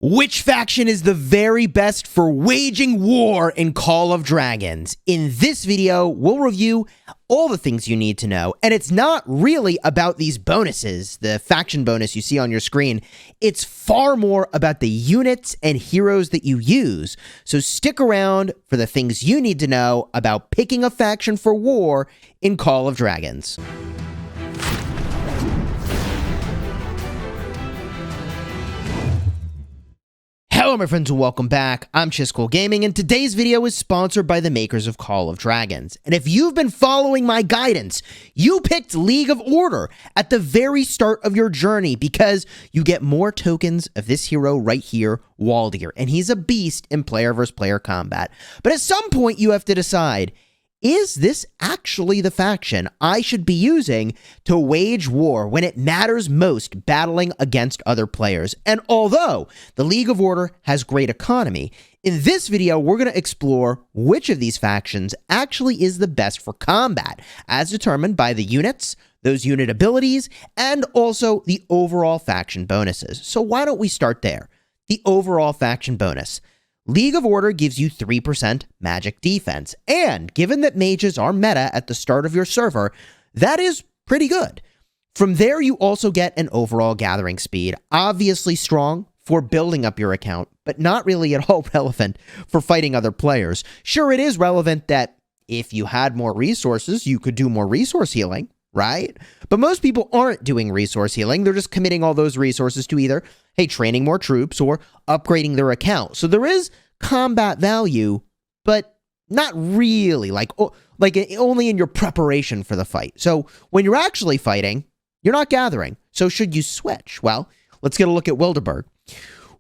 Which faction is the very best for waging war in Call of Dragons? In this video, we'll review all the things you need to know, and it's not really about these bonuses, the faction bonus you see on your screen. It's far more about the units and heroes that you use. So stick around for the things you need to know about picking a faction for war in Call of Dragons. Hello my friends and welcome back. I'm Chisgule Gaming, and today's video is sponsored by the makers of Call of Dragons. And if you've been following my guidance, you picked League of Order at the very start of your journey because you get more tokens of this hero right here, Wilderburg, and he's a beast in player versus player combat. But at some point you have to decide, is this actually the faction I should be using to wage war when it matters most, battling against other players? And although the League of Order has great economy, in this video we're going to explore which of these factions actually is the best for combat, as determined by the units, those unit abilities, and also the overall faction bonuses. So why don't we start there? The overall faction bonus. League of Order gives you 3% magic defense, and given that mages are meta at the start of your server, that is pretty good. From there, you also get an overall gathering speed, obviously strong for building up your account, but not really at all relevant for fighting other players. Sure, it is relevant that if you had more resources, you could do more resource healing, right? But most people aren't doing resource healing. They're just committing all those resources to either, hey, training more troops or upgrading their account. So there is combat value, but not really, like only in your preparation for the fight. So when you're actually fighting, you're not gathering. So should you switch? Well, let's get a look at Wilderburg.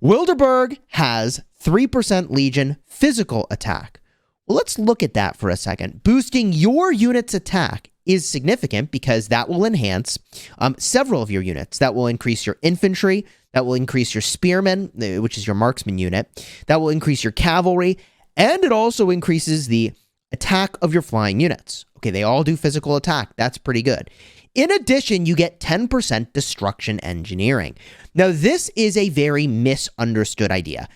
Wilderburg has 3% Legion physical attack. Well, let's look at that for a second. Boosting your unit's attack is significant because that will enhance several of your units. That will increase your infantry, that will increase your spearmen, which is your marksman unit, that will increase your cavalry, and it also increases the attack of your flying units. Okay, they all do physical attack. That's pretty good. In addition, you get 10% destruction engineering. Now, this is a very misunderstood idea.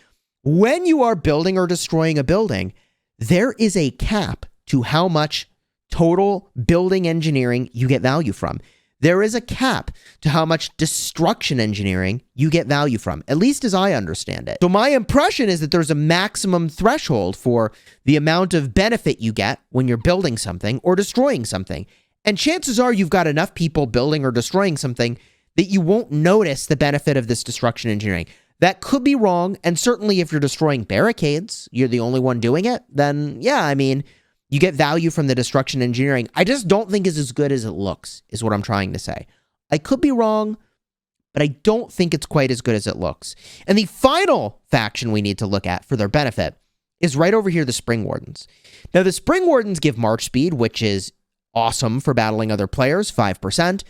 When you are building or destroying a building, there is a cap to how much total building engineering you get value from. There is a cap to how much destruction engineering you get value from, at least as I understand it. So my impression is that there's a maximum threshold for the amount of benefit you get when you're building something or destroying something. And chances are you've got enough people building or destroying something that you won't notice the benefit of this destruction engineering. That could be wrong, and certainly if you're destroying barricades, you're the only one doing it, then yeah, I mean, you get value from the destruction engineering. I just don't think it's as good as it looks, is what I'm trying to say. I could be wrong, but I don't think it's quite as good as it looks. And the final faction we need to look at for their benefit is right over here, the Springwardens. Now, the Springwardens give march speed, which is awesome for battling other players, 5%.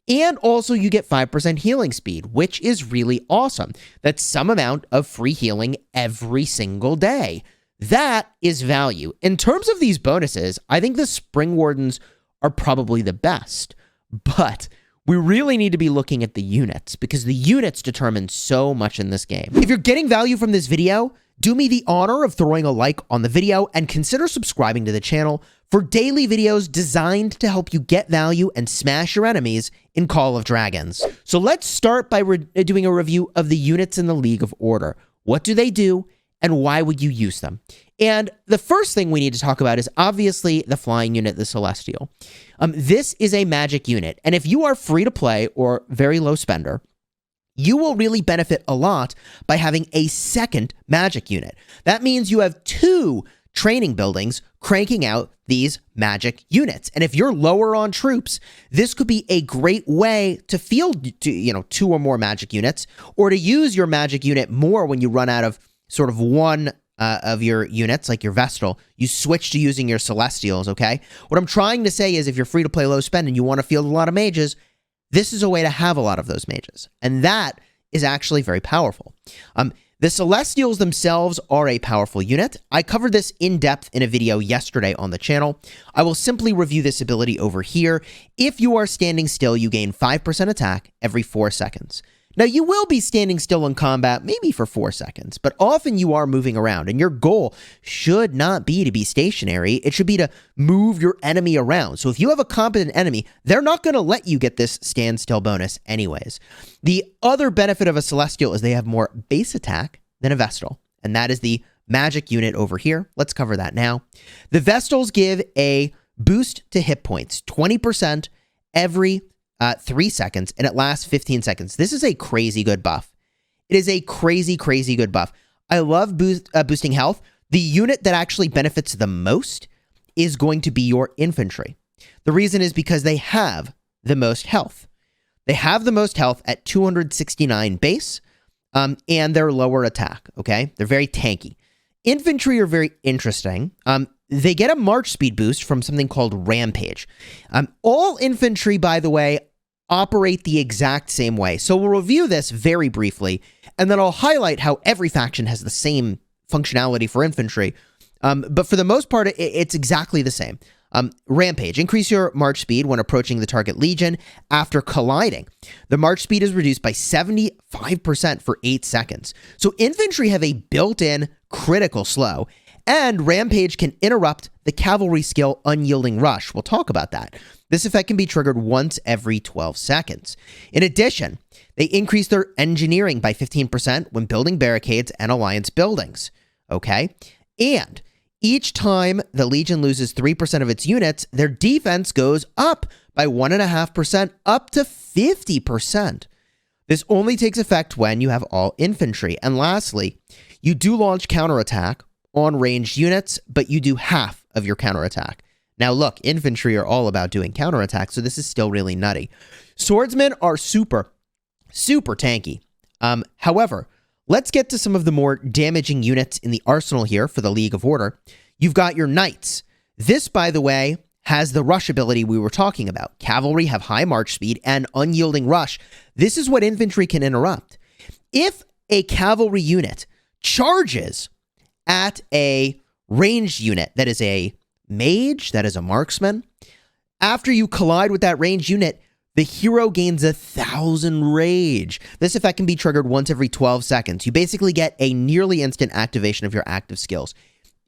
And also you get 5% healing speed, which is really awesome. That's some amount of free healing every single day. That is value. In terms of these bonuses, I think the Springwardens are probably the best, but we really need to be looking at the units because the units determine so much in this game. If you're getting value from this video, do me the honor of throwing a like on the video and consider subscribing to the channel for daily videos designed to help you get value and smash your enemies in Call of Dragons. So let's start by doing a review of the units in the League of Order. What do they do? And why would you use them? And the first thing we need to talk about is obviously the flying unit, the Celestial. This is a magic unit, and if you are free to play or very low spender, you will really benefit a lot by having a second magic unit. That means you have two training buildings cranking out these magic units. And if you're lower on troops, this could be a great way to field, two or more magic units, or to use your magic unit more when you run out of sort of one of your units, like your Vestal. You switch to using your Celestials, okay? What I'm trying to say is if you're free to play low spend and you want to field a lot of mages, this is a way to have a lot of those mages. And that is actually very powerful. The Celestials themselves are a powerful unit. I covered this in depth in a video yesterday on the channel. I will simply review this ability over here. If you are standing still, you gain 5% attack every 4 seconds. Now, you will be standing still in combat maybe for 4 seconds, but often you are moving around, and your goal should not be to be stationary. It should be to move your enemy around. So if you have a competent enemy, they're not going to let you get this standstill bonus anyways. The other benefit of a Celestial is they have more base attack than a Vestal, and that is the magic unit over here. Let's cover that now. The Vestals give a boost to hit points, 20% every 3 seconds, and it lasts 15 seconds. This is a crazy good buff. It is a crazy, crazy good buff. I love boosting health. The unit that actually benefits the most is going to be your infantry. The reason is because they have the most health. They have the most health at 269 base, and they're lower attack, okay? They're very tanky. Infantry are very interesting. They get a march speed boost from something called Rampage. All infantry, by the way, operate the exact same way. So we'll review this very briefly, and then I'll highlight how every faction has the same functionality for infantry. But for the most part, it's exactly the same. Rampage. Increase your march speed when approaching the target legion after colliding. The march speed is reduced by 75% for 8 seconds. So infantry have a built-in critical slow, and Rampage can interrupt the cavalry skill Unyielding Rush. We'll talk about that. This effect can be triggered once every 12 seconds. In addition, they increase their engineering by 15% when building barricades and alliance buildings. Okay? And each time the Legion loses 3% of its units, their defense goes up by 1.5% up to 50%. This only takes effect when you have all infantry. And lastly, you do launch counterattack on ranged units, but you do half of your counterattack. Now look, infantry are all about doing counterattack, so this is still really nutty. Swordsmen are super tanky. However, let's get to some of the more damaging units in the arsenal here for the League of Order. You've got your Knights. This, by the way, has the rush ability we were talking about. Cavalry have high march speed and unyielding rush. This is what infantry can interrupt. If a cavalry unit charges at a ranged unit that is a mage, that is a marksman, after you collide with that ranged unit, the hero gains 1,000 rage. This effect can be triggered once every 12 seconds. You basically get a nearly instant activation of your active skills.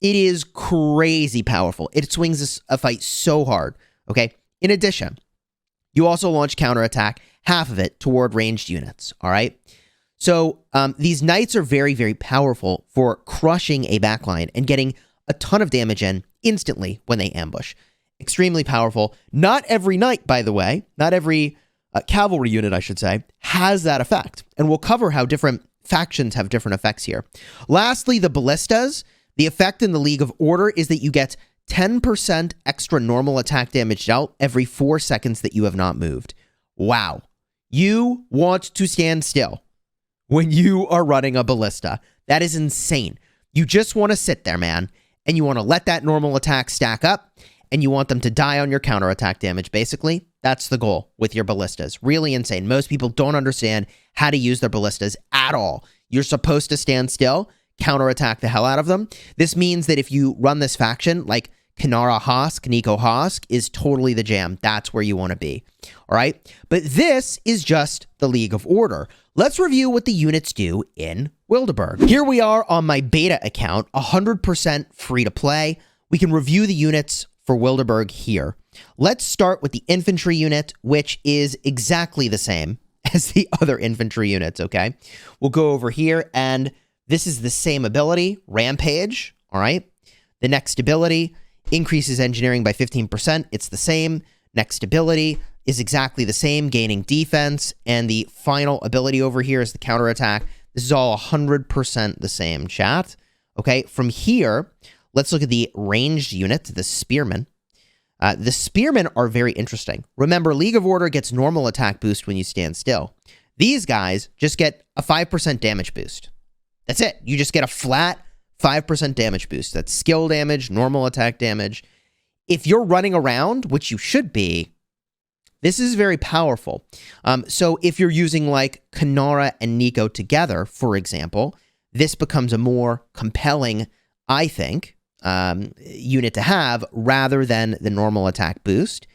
It is crazy powerful. It swings a fight so hard, okay? In addition, you also launch counterattack, half of it toward ranged units, all right? So these Knights are very, very powerful for crushing a backline and getting a ton of damage in instantly when they ambush. Extremely powerful. Not every Knight, by the way, not every cavalry unit, I should say, has that effect. And we'll cover how different factions have different effects here. Lastly, the Ballistas. The effect in the League of Order is that you get 10% extra normal attack damage dealt every 4 seconds that you have not moved. Wow. You want to stand still when you are running a Ballista. That is insane. You just want to sit there, man, and you want to let that normal attack stack up, and you want them to die on your counterattack damage, basically. That's the goal with your Ballistas. Really insane. Most people don't understand how to use their Ballistas at all. You're supposed to stand still, counterattack the hell out of them. This means that if you run this faction, like Kanara Hosk, Nico Hosk is totally the jam. That's where you want to be. All right. But this is just the League of Order. Let's review what the units do in Wilderburg. Here we are on my beta account, 100% free to play. We can review the units for Wilderburg here. Let's start with the infantry unit, which is exactly the same as the other infantry units. Okay. We'll go over here, and this is the same ability, Rampage. All right. The next ability increases engineering by 15%. It's the same. Next ability is exactly the same, gaining defense. And the final ability over here is the counterattack. This is all 100% the same, chat. Okay, from here, let's look at the ranged unit, the Spearmen. The Spearmen are very interesting. Remember, League of Order gets normal attack boost when you stand still. These guys just get a 5% damage boost. That's it. You just get a flat 5% damage boost. That's skill damage, normal attack damage. If you're running around, which you should be, this is very powerful. So if you're using like Kanara and Nico together, for example, this becomes a more compelling, I think, unit to have rather than the normal attack boost.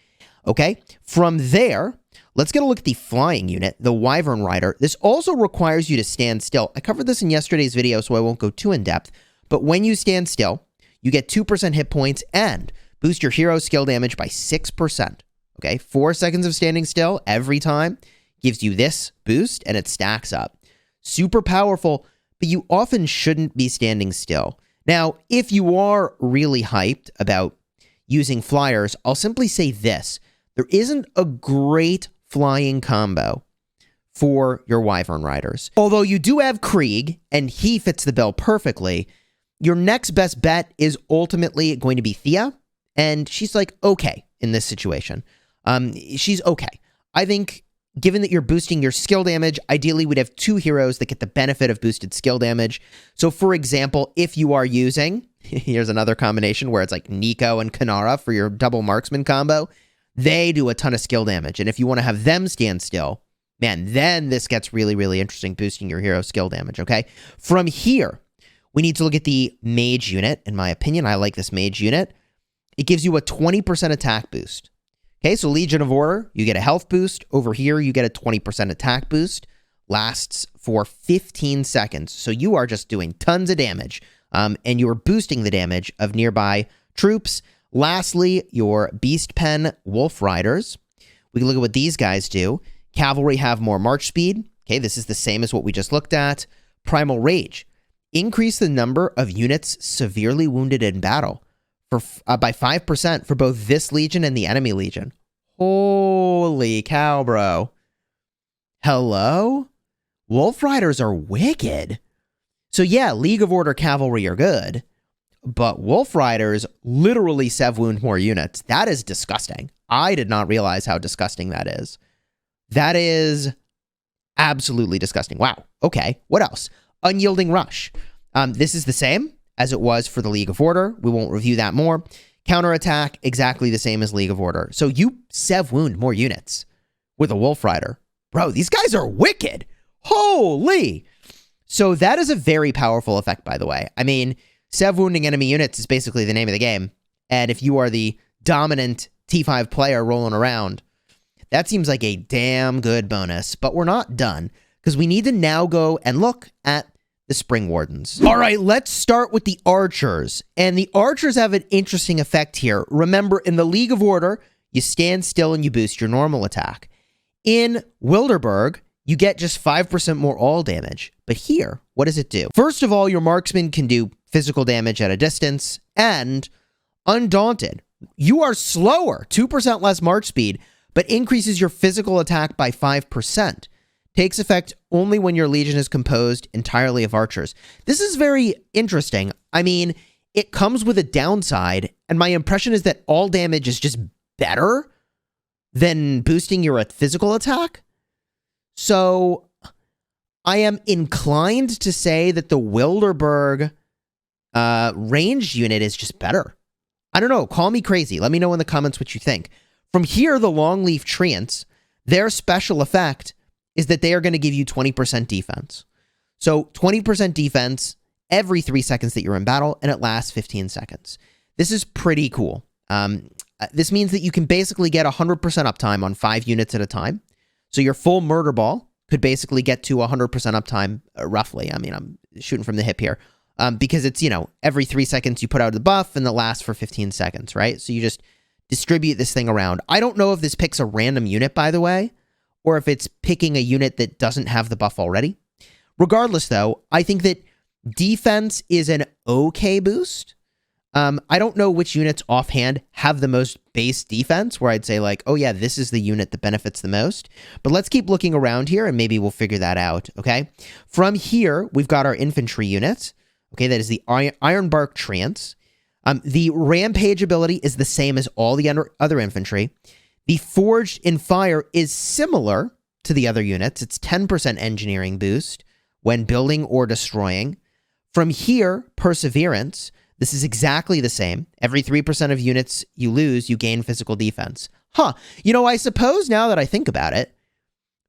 Okay. From there, Let's get a look at the flying unit, the Wyvern Rider. This also requires you to stand still. I covered this in yesterday's video, so I won't go too in depth. But when you stand still, you get 2% hit points and boost your hero skill damage by 6%. Okay, 4 seconds of standing still every time gives you this boost, and it stacks up. Super powerful, but you often shouldn't be standing still. Now, if you are really hyped about using flyers, I'll simply say this. There isn't a great flying combo for your Wyvern Riders. Although you do have Krieg, and he fits the bill perfectly, your next best bet is ultimately going to be Thea, and she's like okay in this situation. She's okay. I think given that you're boosting your skill damage, ideally we'd have 2 heroes that get the benefit of boosted skill damage. So for example, if you are using, here's another combination where it's like Nico and Kanara for your double marksman combo, they do a ton of skill damage. And if you want to have them stand still, man, then this gets really, really interesting, boosting your hero skill damage, okay? From here, we need to look at the mage unit. In my opinion, I like this mage unit. It gives you a 20% attack boost. Okay, so Legion of Order, you get a health boost. Over here, you get a 20% attack boost. Lasts for 15 seconds. So you are just doing tons of damage. And you are boosting the damage of nearby troops. Lastly, your Beast Pen Wolf Riders. We can look at what these guys do. Cavalry have more march speed. Okay, this is the same as what we just looked at. Primal Rage. Increase the number of units severely wounded in battle by 5% for both this legion and the enemy legion. Holy cow, bro. Hello? Wolf Riders are wicked. So yeah, League of Order Cavalry are good, but Wolf Riders literally sev wound more units. That is disgusting. I did not realize how disgusting that is. That is absolutely disgusting. Wow. Okay, what else? Unyielding Rush. This is the same as it was for the League of Order. We won't review that more. Counterattack, exactly the same as League of Order. So you sev wound more units with a Wolf Rider. Bro, these guys are wicked. Holy. So that is a very powerful effect, by the way. I mean, sev wounding enemy units is basically the name of the game. And if you are the dominant T5 player rolling around, that seems like a damn good bonus. But we're not done, because we need to now go and look at the Springwardens. All right, let's start with the archers. And the archers have an interesting effect here. Remember, in the League of Order, you stand still and you boost your normal attack. In Wilderburg, you get just 5% more all damage. But here, what does it do? First of all, your marksman can do physical damage at a distance, and Undaunted, you are slower, 2% less march speed, but increases your physical attack by 5%. Takes effect only when your legion is composed entirely of archers. This is very interesting. I mean, it comes with a downside, and my impression is that all damage is just better than boosting your physical attack. So I am inclined to say that the Wilderburg ranged unit is just better. I don't know. Call me crazy. Let me know in the comments what you think. From here, the Longleaf Treants, their special effect is that they are going to give you 20% defense. So 20% defense every 3 seconds that you're in battle, and it lasts 15 seconds. This is pretty cool. This means that you can basically get 100% uptime on 5 units at a time. So your full murder ball could basically get to 100% uptime, roughly. I mean, I'm shooting from the hip here. Because it's, every 3 seconds you put out the buff, and it lasts for 15 seconds, right? So you just distribute this thing around. I don't know if this picks a random unit, by the way, or if it's picking a unit that doesn't have the buff already. Regardless, though, I think that defense is an okay boost. I don't know which units offhand have the most base defense, where I'd say like, oh yeah, this is the unit that benefits the most. But let's keep looking around here, and maybe we'll figure that out, okay? From here, we've got our infantry unit. Okay, that is the Ironbark Treants. The Rampage ability is the same as all the other infantry. The Forged in Fire is similar to the other units. It's 10% engineering boost when building or destroying. From here, Perseverance. This is exactly the same. Every 3% of units you lose, you gain physical defense. Huh. I suppose now that I think about it,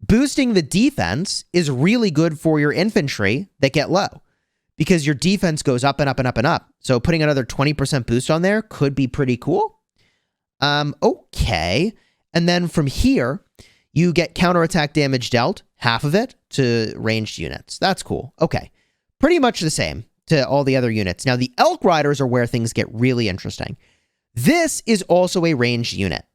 boosting the defense is really good for your infantry that get low, because your defense goes up and up and up and up. So putting another 20% boost on there could be pretty cool. Okay. And then from here, You get counterattack damage dealt, half of it, to ranged units. That's cool. Okay. Pretty much the same to all the other units. Now, the Elk Riders are where things get really interesting. This is also a ranged unit.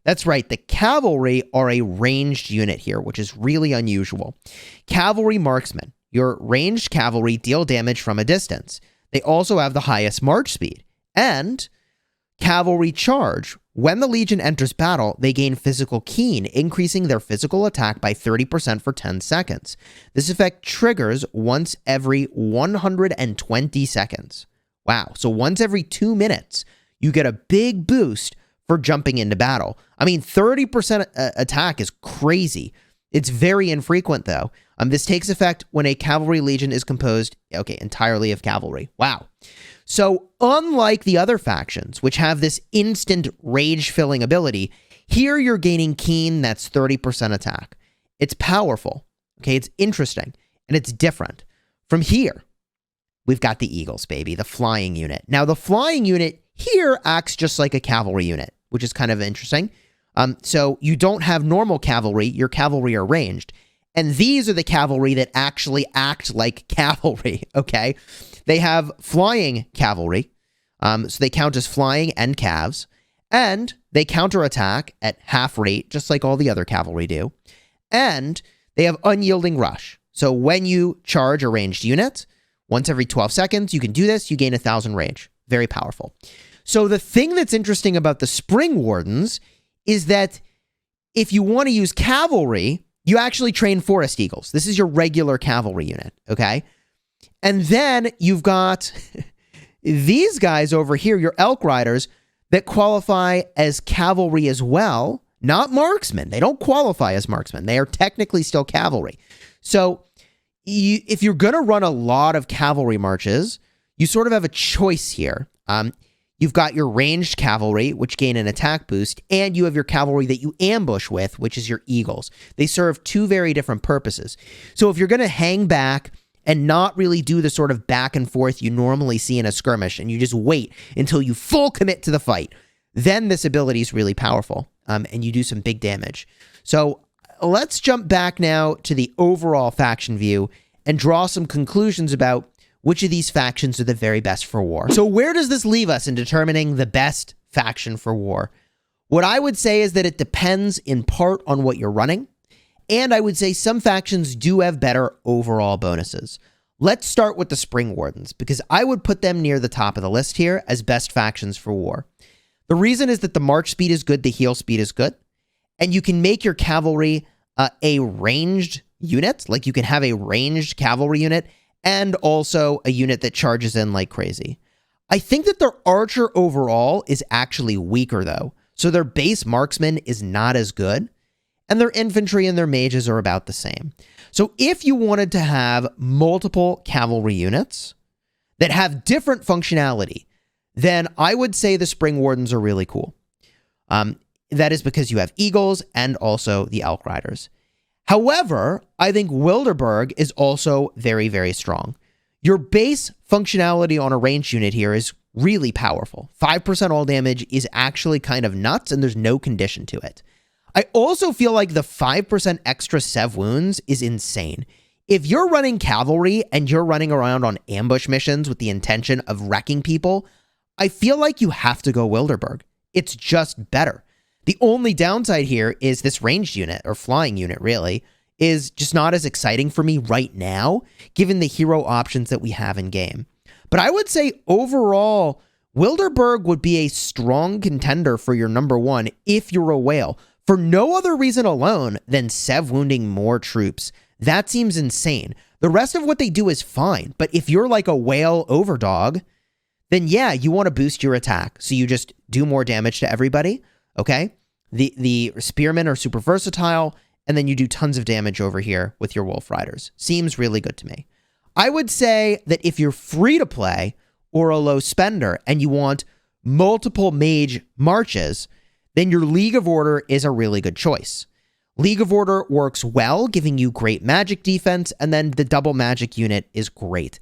That's right, the cavalry are a ranged unit here, which is really unusual. Cavalry marksmen. Your ranged cavalry deal damage from a distance. They also have the highest march speed. And cavalry charge. When the Legion enters battle, they gain physical keen, increasing their physical attack by 30% for 10 seconds. This effect triggers once every 120 seconds. Wow, so once every 2 minutes, you get a big boost for jumping into battle. I mean, 30% attack is crazy. It's very infrequent, though. This takes effect when a cavalry legion is composed, entirely of cavalry. Wow. So, unlike the other factions, which have this instant rage-filling ability, here you're gaining keen, that's 30% attack. It's powerful, it's interesting, and it's different. From here, we've got the Eagles, baby, the flying unit. Now, the flying unit here acts just like a cavalry unit, which is kind of interesting. So you don't have normal cavalry, your cavalry are ranged. And these are the cavalry that actually act like cavalry, okay? They have flying cavalry, so they count as flying and calves, and they counterattack at half rate, just like all the other cavalry do. And they have unyielding rush. So when you charge a ranged unit, once every 12 seconds, you can do this, you gain 1,000 range. Very powerful. So the thing that's interesting about the Springwardens is that if you want to use cavalry, you actually train Forest Eagles. This is your regular cavalry unit, okay? And then you've got these guys over here, your Elk Riders, that qualify as cavalry as well, not marksmen. They don't qualify as marksmen. They are technically still cavalry. So if you're going to run a lot of cavalry marches, you sort of have a choice here. You've got your ranged cavalry, which gain an attack boost, and you have your cavalry that you ambush with, which is your Eagles. They serve two very different purposes. So if you're going to hang back and not really do the sort of back and forth you normally see in a skirmish, and you just wait until you full commit to the fight, then this ability is really powerful, and you do some big damage. So let's jump back now to the overall faction view and draw some conclusions about which of these factions are the very best for war. So where does this leave us in determining the best faction for war? What I would say is that it depends in part on what you're running, and I would say some factions do have better overall bonuses. Let's start with the Springwardens, because I would put them near the top of the list here as best factions for war. The reason is that the march speed is good, the heal speed is good, and you can make your cavalry a ranged unit, like you can have a ranged cavalry unit, and also a unit that charges in like crazy. I think that their archer overall is actually weaker, though. So their base marksman is not as good, and their infantry and their mages are about the same. So if you wanted to have multiple cavalry units that have different functionality, then I would say the Springwardens are really cool. That is because you have Eagles and also the Elk Riders. However, I think Wilderburg is also very, very strong. Your base functionality on a ranged unit here is really powerful. 5% all damage is actually kind of nuts, and there's no condition to it. I also feel like the 5% extra sev wounds is insane. If you're running cavalry and you're running around on ambush missions with the intention of wrecking people, I feel like you have to go Wilderburg. It's just better. The only downside here is this ranged unit, or flying unit really, is just not as exciting for me right now, given the hero options that we have in game. But I would say overall, Wilderburg would be a strong contender for your number one if you're a whale, for no other reason alone than sev wounding more troops. That seems insane. The rest of what they do is fine, but if you're like a whale overdog, then yeah, you want to boost your attack, so you just do more damage to everybody. Okay, the spearmen are super versatile, and then you do tons of damage over here with your wolf riders. Seems really good to me. I would say that if you're free to play or a low spender and you want multiple mage marches, then your League of Order is a really good choice. League of Order works well, giving you great magic defense, and then the double magic unit is great.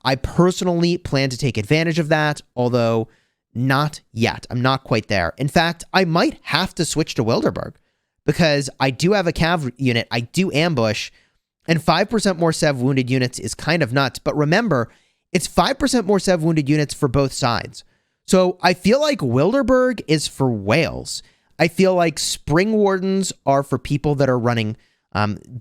I personally plan to take advantage of that, although not yet. I'm not quite there. In fact, I might have to switch to Wilderburg because I do have a cav unit, I do ambush, and 5% more sev wounded units is kind of nuts. But remember, it's 5% more sev wounded units for both sides. So I feel like Wilderburg is for whales. I feel like Springwardens are for people that are running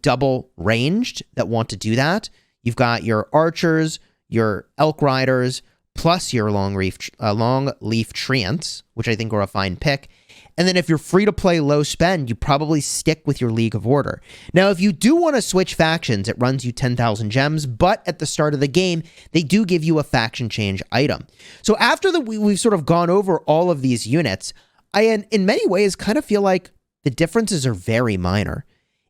double ranged that want to do that. You've got your archers, your elk riders, plus your long leaf treants, which I think are a fine pick. And then if you're free to play low spend, you probably stick with your League of Order. Now, if you do want to switch factions, it runs you 10,000 gems, but at the start of the game, they do give you a faction change item. So after we've sort of gone over all of these units, I, in many ways, kind of feel like the differences are very minor.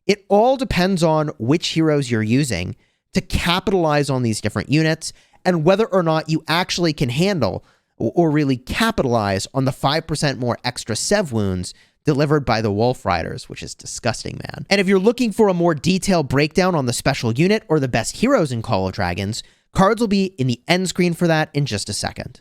It all depends on which heroes you're using to capitalize on these different units and whether or not you actually can handle or really capitalize on the 5% more extra sev wounds delivered by the Wolf Riders, which is disgusting, man. And if you're looking for a more detailed breakdown on the special unit or the best heroes in Call of Dragons, cards will be in the end screen for that in just a second.